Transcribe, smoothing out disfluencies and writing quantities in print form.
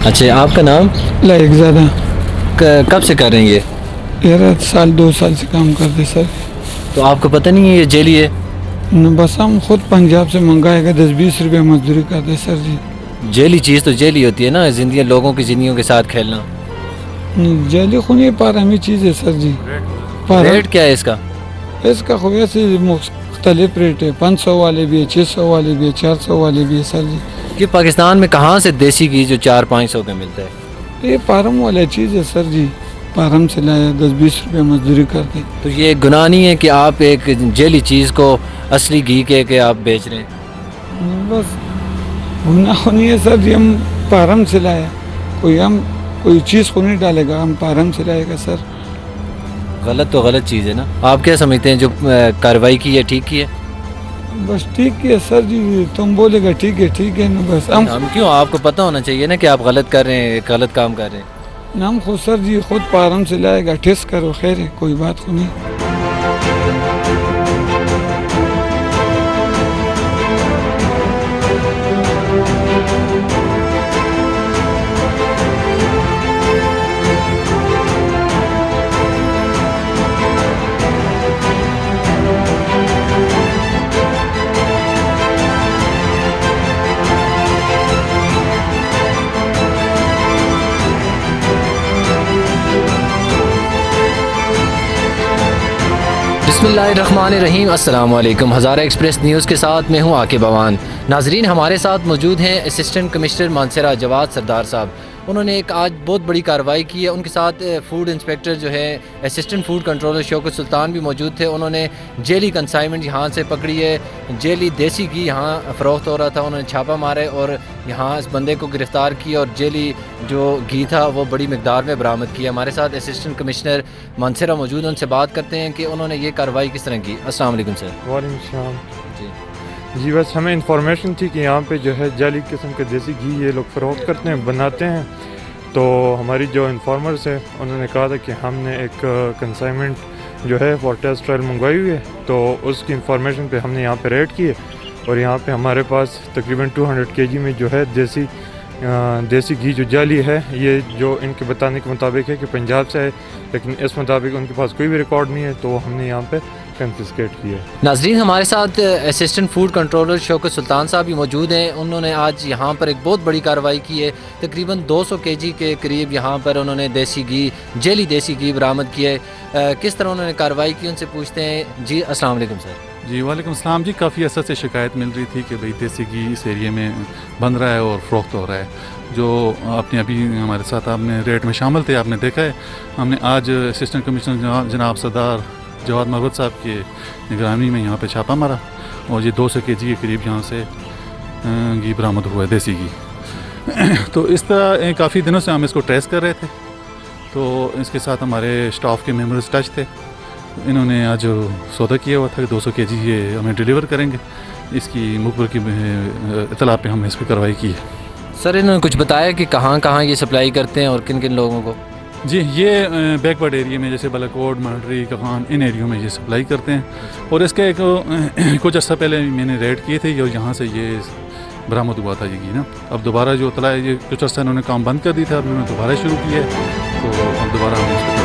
اچھا، آپ کا نام؟ لائق زیادہ کب سے کر رہے ہیں یہ؟ سال 2 سال سے کام کرتے سر. تو آپ کو پتہ نہیں ہے یہ جیلی ہے؟ بس ہم خود پنجاب سے منگائے گا 10-20 روپے مزدوری کرتے سر جی. جیلی چیز تو جیلی ہوتی ہے نا، زندگی لوگوں کی زندگیوں کے ساتھ کھیلنا. جیلی خونی پارمی چیز ہے سر جی. ریٹ کیا ہے اس کا؟ اس کا خوبیہ سے مختلف ریٹ ہے. 500 والے بھی ہے، 600 والے بھی ہے، 400 والے بھی ہے سر جی. کہ پاکستان میں کہاں سے دیسی گھی جو 400-500 کا ملتا ہے؟ یہ پارم والا چیز ہے سر جی. پارم سے لایا 10-20 روپے مزدوری کرتے. تو یہ گناہ نہیں ہے کہ آپ ایک جیلی چیز کو اصلی گھی کہہ کے آپ بیچ رہے ہیں؟ بس گناہ نہیں ہے سر جی. ہم پارم سے لایا، کوئی چیز کو نہیں ڈالے گا، ہم پارم سے لائے گا سر. غلط تو غلط چیز ہے نا. آپ کیا سمجھتے ہیں جو کارروائی کی ہے ٹھیک کی ہے؟ بس ٹھیک ہے سر جی. تم بولے گا ٹھیک ہے نا. بس ہم کیوں؟ آپ کو پتہ ہونا چاہیے نا کہ آپ غلط کر رہے ہیں، غلط کام کر رہے ہیں. ہم خود سر جی خود پارم سے لائے گا. ٹیسٹ کرو، خیر ہے، کوئی بات کو نہیں. بسم اللہ الرحمن الرحیم. السلام علیکم. ہزارہ ایکسپریس نیوز کے ساتھ میں ہوں عاقب عوان. ناظرین، ہمارے ساتھ موجود ہیں اسسٹنٹ کمشنر مانسہرہ جواد سردار صاحب. انہوں نے ایک آج بہت بڑی کارروائی کی ہے. ان کے ساتھ فوڈ انسپیکٹر جو ہے اسسٹنٹ فوڈ کنٹرولر شوکت سلطان بھی موجود تھے. انہوں نے جیلی کنسائنمنٹ یہاں سے پکڑی ہے. جیلی دیسی گھی یہاں فروخت ہو رہا تھا. انہوں نے چھاپہ مارا ہے اور یہاں اس بندے کو گرفتار کیا اور جیلی جو گھی تھا وہ بڑی مقدار میں برآمد کیا. ہمارے ساتھ اسسٹنٹ کمشنر مانسہرہ موجود ہیں. ان سے بات کرتے ہیں کہ انہوں نے یہ کارروائی کس طرح کی. السلام علیکم سر. وعلیکم السلام. جی جی بس ہمیں انفارمیشن تھی کہ یہاں پہ جو ہے جعلی قسم کے دیسی گھی یہ لوگ فروخت کرتے ہیں، بناتے ہیں. تو ہماری جو انفارمرز ہے انہوں نے کہا تھا کہ ہم نے ایک کنسائنمنٹ جو ہے فار ٹیسٹ ٹرائل منگوائی ہوئی ہے. تو اس کی انفارمیشن پہ ہم نے یہاں پہ ریڈ کی ہے اور یہاں پہ ہمارے پاس تقریباً 200 kg میں جو ہے دیسی گھی جو جعلی ہے، یہ جو ان کے بتانے کے مطابق ہے کہ پنجاب سے ہے، لیکن اس مطابق ان کے پاس کوئی بھی ریکارڈ نہیں ہے. تو ہم نے یہاں پہ کنفسکیٹ کیا ہے. ناظرین، ہمارے ساتھ اسسٹنٹ فوڈ کنٹرولر شوکت سلطان صاحب بھی موجود ہیں. انہوں نے آج یہاں پر ایک بہت بڑی کارروائی کی ہے. تقریباً 200 kg کے قریب یہاں پر انہوں نے دیسی گھی، جیلی دیسی گھی برآمد کی ہے. کس طرح انہوں نے کارروائی کی، ان سے پوچھتے ہیں. جی السلام علیکم سر. جی وعلیکم السلام. جی کافی عرصہ سے شکایت مل رہی تھی کہ بھئی دیسی گھی اس ایریے میں بن رہا ہے اور فروخت ہو رہا ہے. جو آپ نے ابھی ہمارے ساتھ آپ نے ریٹ میں شامل تھے، آپ نے دیکھا ہے. ہم نے آج اسسٹنٹ کمشنر جناب سردار جواد مروت صاحب کی نگرانی میں یہاں پہ چھاپہ مارا اور یہ 200 kg کے قریب یہاں سے گھی برآمد ہوا ہے، دیسی گھی. تو اس طرح کافی دنوں سے ہم اس کو ٹریس کر رہے تھے. تو اس کے ساتھ ہمارے اسٹاف کے ممبرز ٹچ تھے. انہوں نے آج سودا کیا ہوا تھا کہ 200 kg یہ ہمیں ڈیلیور کریں گے. اس کی مخبر کی اطلاع پہ ہم نے اس پہ کارروائی کی ہے. سر انہوں نے کچھ بتایا کہ کہاں کہاں یہ سپلائی کرتے ہیں اور کن کن لوگوں کو؟ جی یہ بیک ورڈ ایریا میں جیسے بلاکوٹ، مانڈری، کغان، ان ایریوں میں یہ سپلائی کرتے ہیں. اور اس کا ایک کچھ عرصہ پہلے میں نے ریڈ کیے تھے اور یہاں سے یہ برآمد ہوا تھا یہ گھی نا. اب دوبارہ جو اطلاع ہے، یہ کچھ عرصہ انہوں نے کام بند کر دی تھا، اب انہوں نے دوبارہ شروع کیا ہے. تو اب دوبارہ ہم